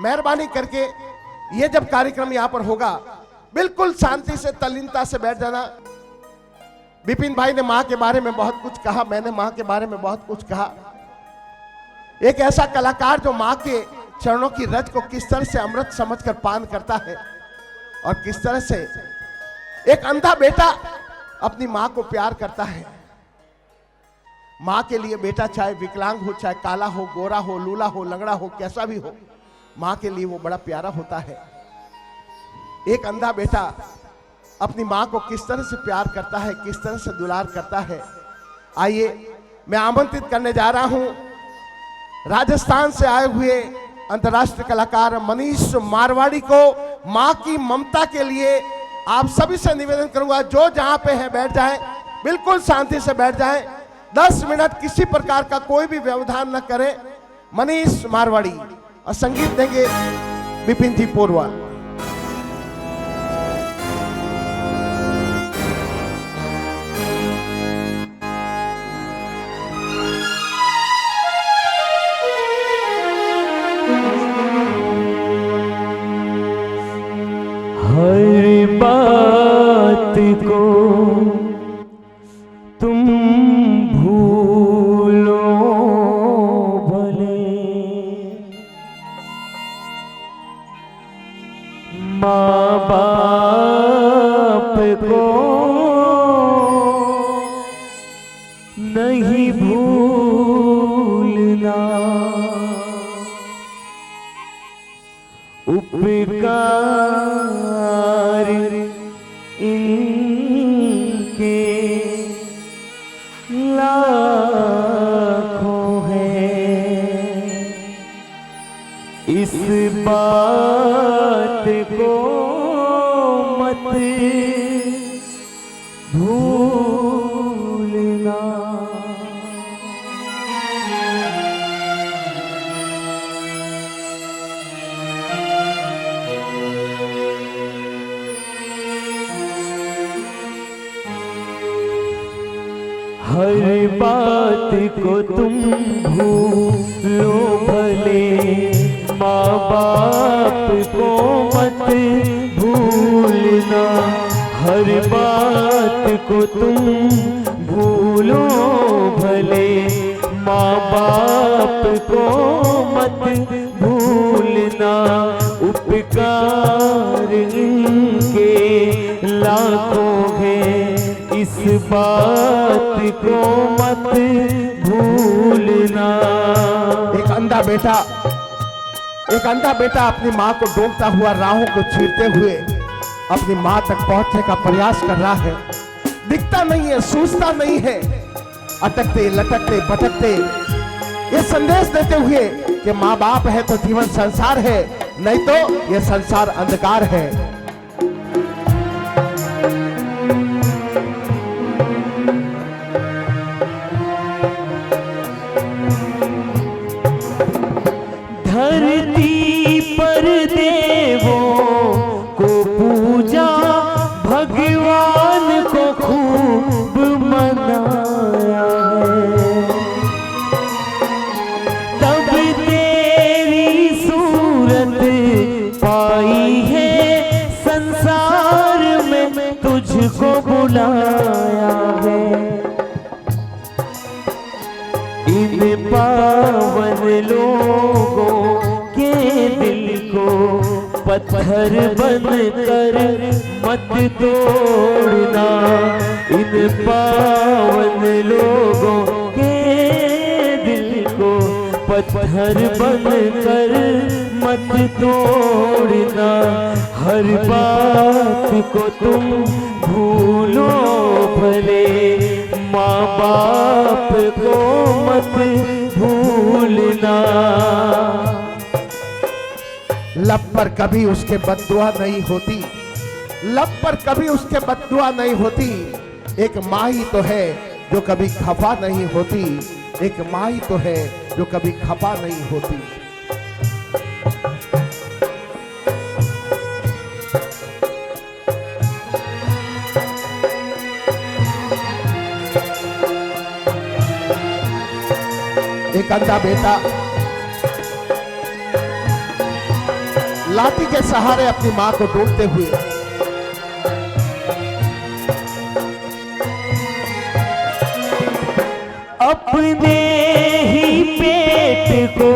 मेहरबानी करके ये जब कार्यक्रम यहां पर होगा बिल्कुल शांति से तल्लीनता से बैठ जाना। विपिन भाई ने मां के बारे में बहुत कुछ कहा, मैंने मां के बारे में बहुत कुछ कहा। एक ऐसा कलाकार जो मां के चरणों की रज को किस तरह से अमृत समझकर पान करता है और किस तरह से एक अंधा बेटा अपनी मां को प्यार करता है। मां के लिए बेटा चाहे विकलांग हो, चाहे काला हो, गोरा हो, लूला हो, लंगड़ा हो, कैसा भी हो, मां के लिए वो बड़ा प्यारा होता है। एक अंधा बेटा अपनी मां को किस तरह से प्यार करता है, किस तरह से दुलार करता है। आइए मैं आमंत्रित करने जा रहा हूं राजस्थान से आए हुए अंतर्राष्ट्रीय कलाकार मनीष मारवाड़ी को। मां की ममता के लिए आप सभी से निवेदन करूंगा, जो जहां पे है बैठ जाएं, बिल्कुल शांति से बैठ जाएं। 10 मिनट किसी प्रकार का कोई भी व्यवधान न करें। मनीष मारवाड़ी और संगीत देंगे विपिन जी पोरवा। हर बात को तुम भूलो भले, माँ बाप को नहीं भूलना, उपकार इनके लाखों हैं। इस बात को मत भूलना। हर बात को तुम भूलो भले, माँ बाप को मत भूलना। हर बात को तुम भूलो भले, माँ बाप को मत भूलना। उपकार इनके लाखों हैं, इस बात को मत भूलना। एक अंधा बेटा अपनी मां को ढूंढता हुआ राहों को चीरते हुए अपनी मां तक पहुंचने का प्रयास कर रहा है। दिखता नहीं है, सूझता नहीं है, अटकते लटकते भटकते ये संदेश देते हुए कि मां बाप है तो जीवन संसार है, नहीं तो ये संसार अंधकार है। धरती पर देवों को पूजा, भगवान को खूब मनाया है। तब तेरी सूरत पाई है, संसार में तुझको बुलाया है। इन पावन लोगों के दिल को पत्थर बनकर मत तोड़ना। इन पावन लोगों के दिल को पत्थर बनकर मत तोड़ना। हर बात को तुम भूलो भले, माँ बाप को मत भूलना। लब पर कभी उसके बद्दुआ नहीं होती, लब पर कभी उसके बद्दुआ नहीं होती। एक माँ ही तो है जो कभी खफा नहीं होती, एक माँ ही तो है जो कभी खफा नहीं होती। एक अंधा बेटा लाठी के सहारे अपनी मां को ढूंढते हुए। अपने ही पेट को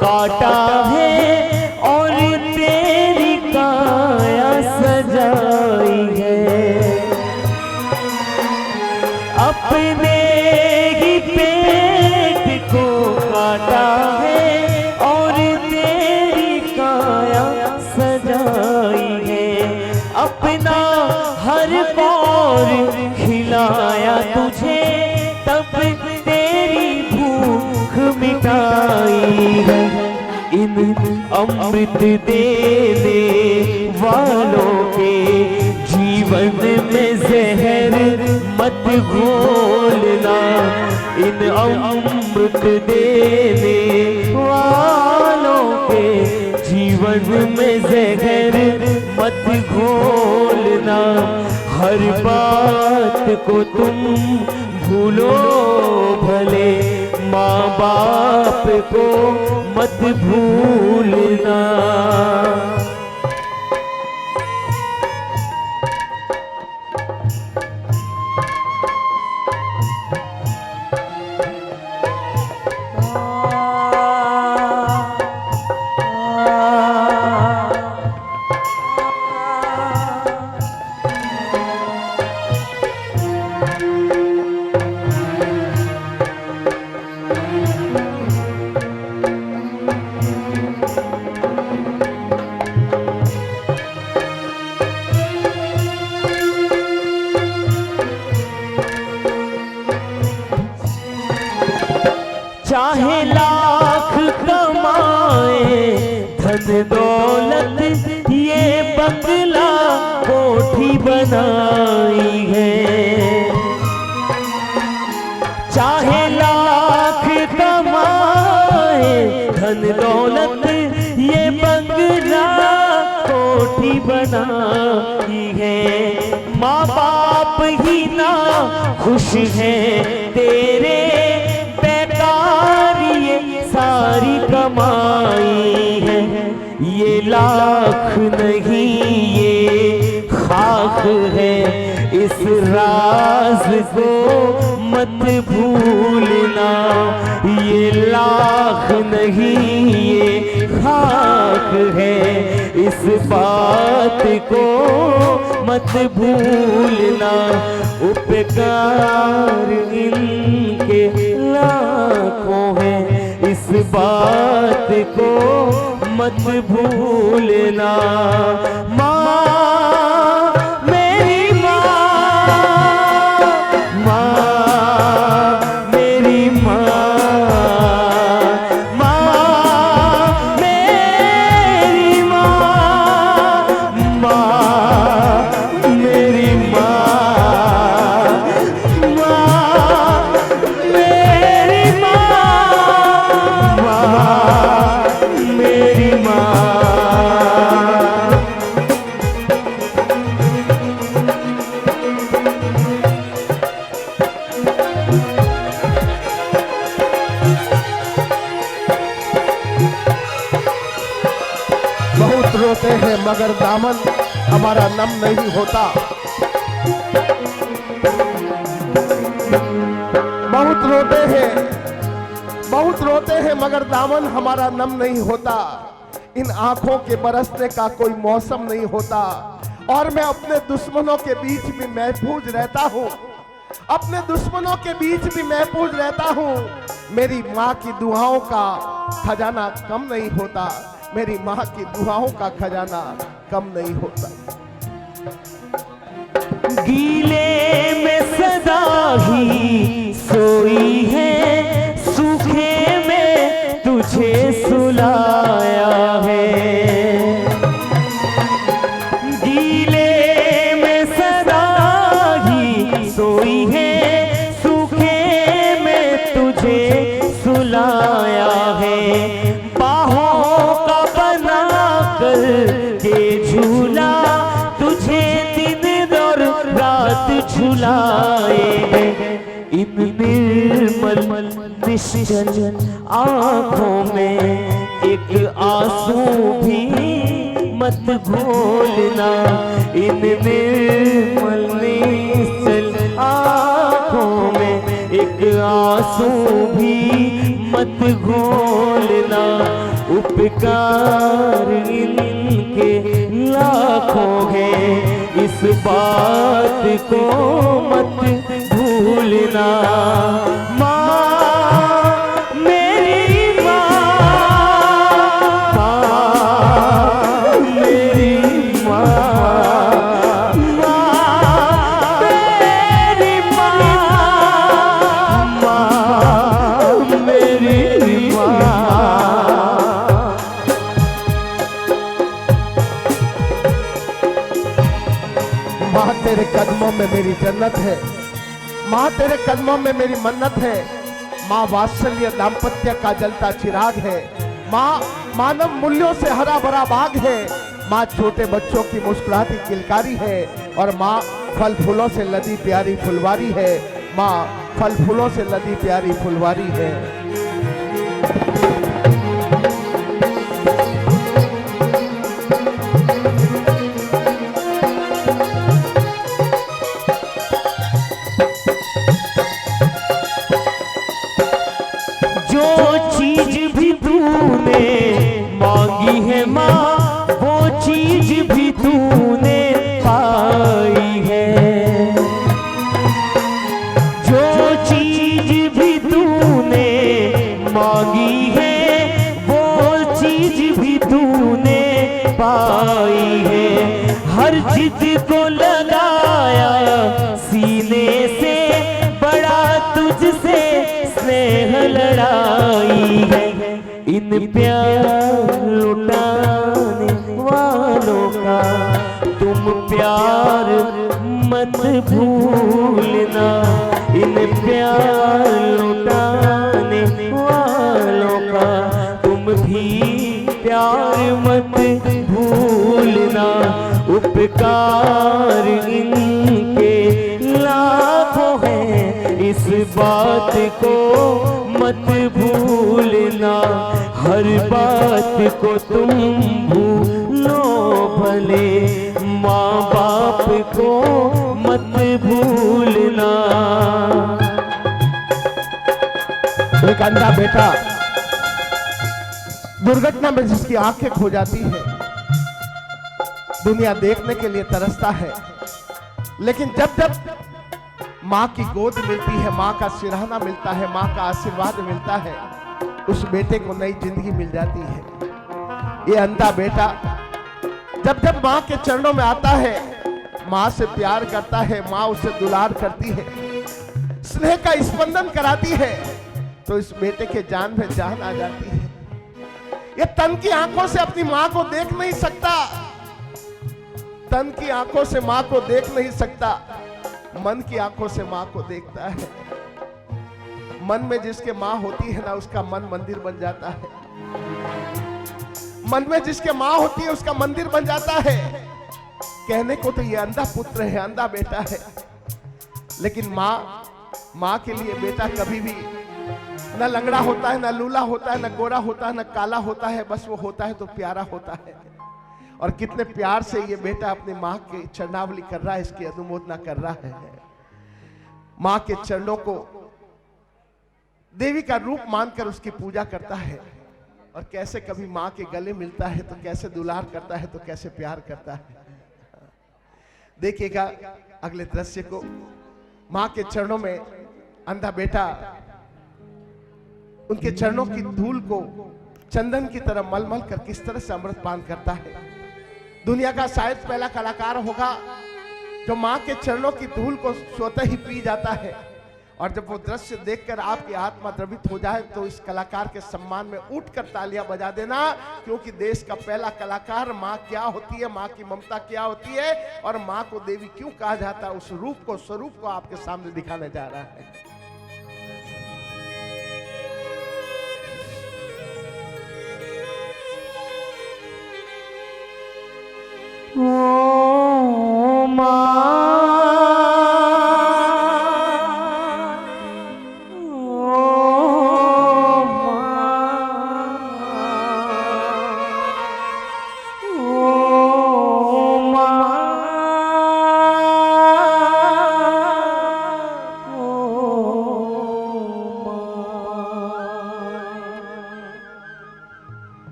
काटा है और तेरी काया सजाई है। अपने ही पेट को काटा है और तेरी काया सजाई है। अपना हर पौर खिलाया तुझे, तब तेरी भूख मिटाई है। इन अमृत देने वालों के जीवन में जहर मत घोलना। इन अमृत देने वालों के जीवन में जहर मत घोलना। हर बात को तुम भूलो भले, माँ बाप को मत भूलना। चाहे लाख कमाए धन दौलत, ये बंगला कोठी बनाई है। चाहे लाख कमाए धन दौलत, ये बंगला कोठी बनाई है। माँ बाप ही ना खुश है तेरे, सारी कमाई है। ये लाख नहीं ये खाक है, इस राज को मत भूलना। ये लाख नहीं ये खाक है, इस बात को मत भूलना। उपकार इनके लाखों है, इस बात को मत भूलना। माँ मेरी माँ, माँ मेरी माँ, माँ मेरी माँ, माँ मेरी माँ, माँ मेरी मेरी माँ। बहुत रोते हैं मगर दामन हमारा नम नहीं होता। बहुत रोते हैं, बहुत रोते हैं मगर दामन हमारा नम नहीं होता। इन आंखों के बरसने का कोई मौसम नहीं होता। और मैं अपने दुश्मनों के बीच भी महफूज रहता हूँ, अपने दुश्मनों के बीच भी महफूज रहता हूँ। मेरी माँ की दुआओं का खजाना कम नहीं होता, मेरी माँ की दुआओं का खजाना कम नहीं होता। गीले में सदा ही सोई है, सूखे में तुझे सुलाया है। गीले में सदा ही सोई है, सूखे में तुझे सुलाया है। बाहों का बना कर के झूला तुझे दिन और रात झुलाए। इन निर्मल निश्चल आंखों में एक आंसू भी मत भूलना, इन निर्मल निश्चल आँखों में एक आंसू भी मत घोलना। उपकार इनके लाखों हैं, इस बात को मत भूलना। माँ तेरे कदमों में मेरी जन्नत है, माँ तेरे कदमों में मेरी मन्नत है। माँ वात्सल्य दाम्पत्य का जलता चिराग है, माँ मानव मूल्यों से हरा भरा बाग है। माँ छोटे बच्चों की मुस्कुराती किलकारी है, और माँ फल फूलों से लदी प्यारी फुलवारी है। माँ फल फूलों से लदी प्यारी फुलवारी है। मांगी है माँ, वो चीज भी तूने पाई है। जो चीज भी तूने मांगी है, वो चीज भी तूने पाई है। हर जिद को लगाया सीने से, बड़ा तुझसे स्नेह लड़ाई है। इन प्यार लुटाने वालों का तुम प्यार मत भूलना। इन प्यार लुटाने वालों का तुम भी प्यार मत भूलना। उपकार इनके लाखों हैं, इस बात को मत भूलना। हर बात को तुम भूलो भले, माँ बाप को मत भूलना। एक अंधा बेटा दुर्घटना में जिसकी आंखें खो जाती है, दुनिया देखने के लिए तरसता है, लेकिन जब जब माँ की गोद मिलती है, माँ का सिरहाना मिलता है, माँ का आशीर्वाद मिलता है, उस बेटे को नई जिंदगी मिल जाती है। ये अंधा बेटा जब जब माँ के चरणों में आता है, माँ से प्यार करता है, माँ उसे दुलार करती है, स्नेह का स्पंदन कराती है, तो इस बेटे के जान में जान आ जाती है। ये तन की आंखों से अपनी माँ को देख नहीं सकता, तन की आंखों से माँ को देख नहीं सकता, मन की आंखों से माँ को देखता है। मन में जिसके माँ होती है ना, उसका मन मंदिर बन जाता है। मन में जिसके माँ होती है, उसका मंदिर बन जाता है। कहने को तो ये अंधा पुत्र है, अंधा बेटा है, लेकिन माँ के लिए बेटा कभी भी न लंगड़ा होता है, न लूला होता है, न गोरा होता है, न काला होता है, बस वो होता है तो प्यारा होता है। और कितने प्यार से ये बेटा अपने माँ की चरणावली कर रहा है, इसकी अनुमोदना कर रहा है। माँ के चरणों को देवी का रूप मानकर उसकी पूजा करता है, और कैसे कभी माँ के गले मिलता है तो कैसे दुलार करता है, तो कैसे प्यार करता है। देखिएगा अगले दृश्य को। माँ के चरणों में अंधा बेटा उनके चरणों की धूल को चंदन की तरह मलमल कर किस तरह से अमृत पान करता है। दुनिया का शायद पहला कलाकार होगा जो माँ के चरणों की धूल को स्वतः ही पी जाता है। और जब वो दृश्य देखकर आपकी आत्मा द्रवित हो जाए तो इस कलाकार के सम्मान में उठकर तालियां बजा देना, क्योंकि देश का पहला कलाकार माँ क्या होती है, माँ की ममता क्या होती है, और माँ को देवी क्यों कहा जाता है, उस रूप को, स्वरूप को आपके सामने दिखाने जा रहा है। ओ माँ, ओ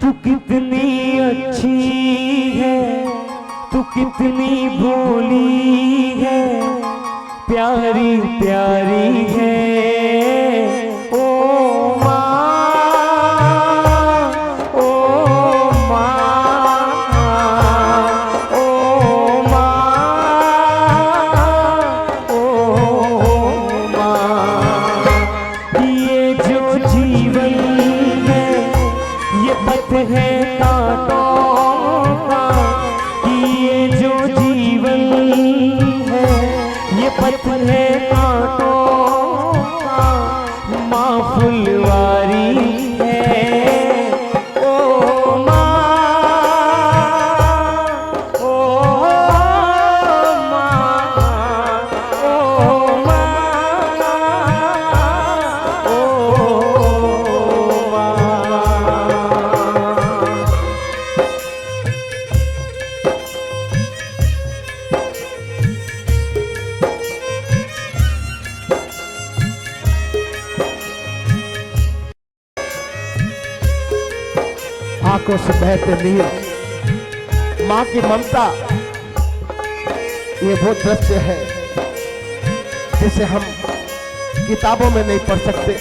तू कितनी अच्छी है, तू कितनी भोली है, प्यारी प्यारी है ओ है कांटों का, कि ये जो जीवन है ये पथ है कांटों का, माँ फुलवारी है ओ माँ, ओ माँ, ओ माँ, ओ माँ। आंखों से बहते नीर, माँ की ममता, ये वो दृश्य है जिसे हम किताबों में नहीं पढ़ सकते,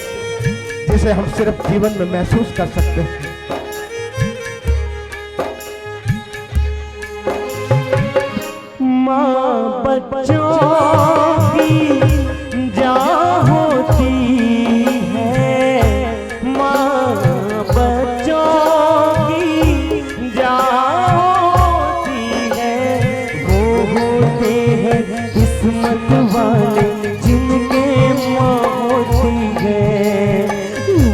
जिसे हम सिर्फ जीवन में महसूस कर सकते हैं। माँ बच्चों की जान होती है, माँ बच्चों की जान होती है, वो होते हैं किस्मत वाले जिनके माँ होती है,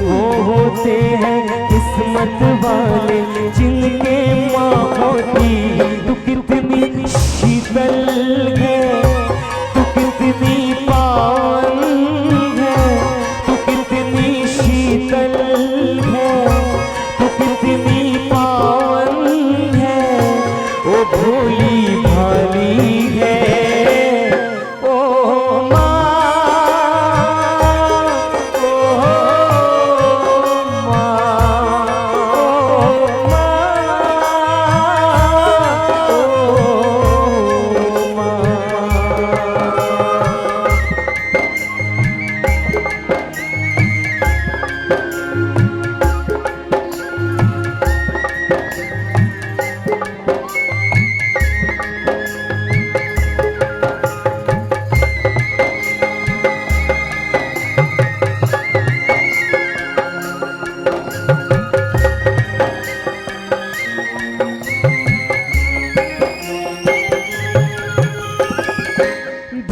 वो होते हैं किस्मत वाले जिनके माँ होती है। तू कितनी शीतल है, तू कितनी पावन है, तू कितनी शीतल है, तू कितनी पावन है, ओ भोली भाली है ओ माँ, ओ माँ, ओ माँ।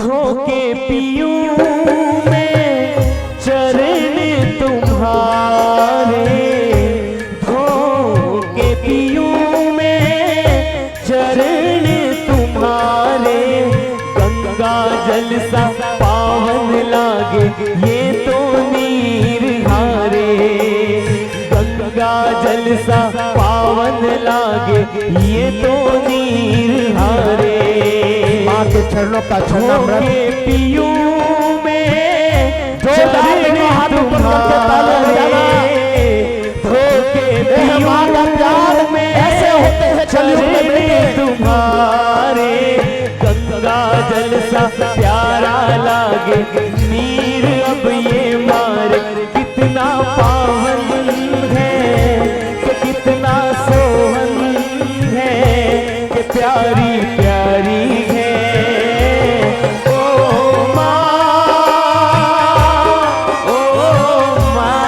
धोके पियूं मैं चरण तुम्हारे, धोके पियूं मैं चरण तुम्हारे, गंगा जल सा पावन लागे ये तो नीर हारे, गंगा जल सा पावन लागे ये तो नीर हारे। माँ के चरणों का चरणामृत पियूं में जोरदार हाथ ऊपर करके ताली बजाना। धोके माँ का प्यार में ऐसे होते हैं कलयुग में बेटे तुम्हारे, गंगा जल सा प्यारा लागे नीर अब ये मार, कितना पावन है कि कितना सोहन है कि प्यारी प्यारी है ओ माँ, ओ माँ,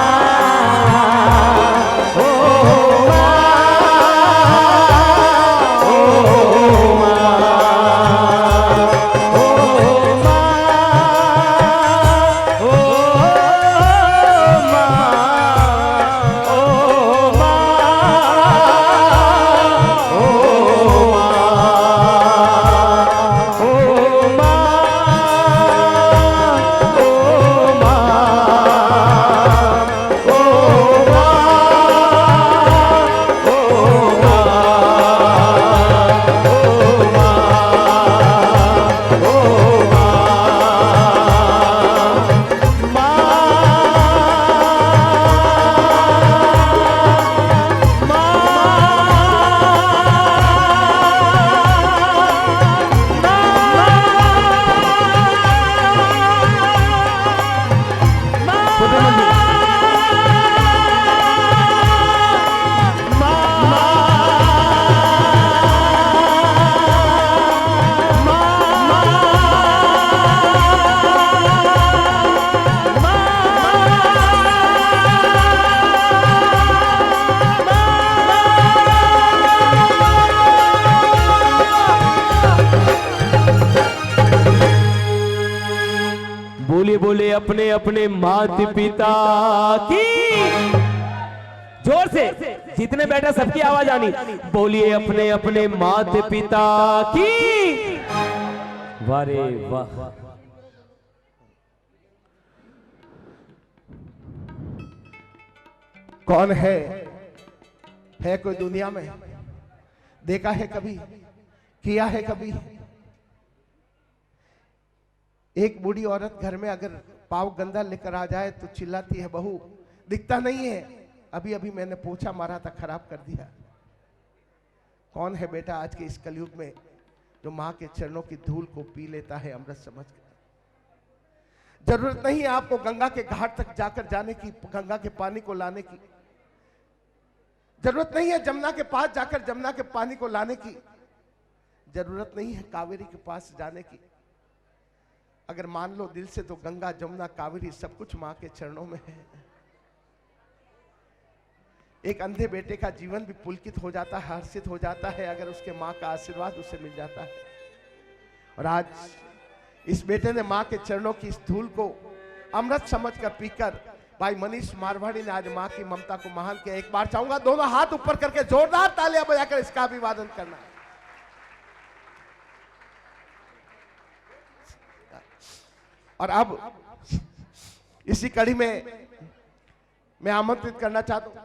ओ माँ, ओ माँ, ओ अपने अपने माता पिता की। जोर से जितने बैठे सबकी आवाज आनी, बोलिए अपने अपने माता पिता की। वाह रे वाह। कौन है कोई दुनिया में? देखा है कभी? किया है कभी? एक बूढ़ी औरत घर में अगर पाव गंदा लेकर आ जाए तो चिल्लाती है, बहू दिखता नहीं है, अभी अभी मैंने पोछा मारा था, खराब कर दिया। कौन है बेटा आज के इस कलयुग में जो मां के चरणों की धूल को पी लेता है अमृत समझ कर? जरूरत नहीं है आपको गंगा के घाट तक जाकर जाने की, गंगा के पानी को लाने की। जरूरत नहीं है जमुना के पास जाकर जमुना के पानी को लाने की। जरूरत नहीं है कावेरी के पास जाने की। अगर मान लो दिल से तो गंगा जमुना कावेरी सब कुछ मां के चरणों में है। एक अंधे बेटे का जीवन भी पुलकित हो जाता है, हर्षित हो जाता है अगर उसके मां का आशीर्वाद उसे मिल जाता है। और आज इस बेटे ने मां के चरणों की इस धूल को अमृत समझकर पीकर भाई मनीष मारवाड़ी ने आज मां की ममता को महान किया। एक बार चाहूंगा दोनों हाथ ऊपर करके जोरदार तालियां बजाकर इसका अभिवादन करना। और अब इसी कड़ी में मैं आमंत्रित करना चाहता हूं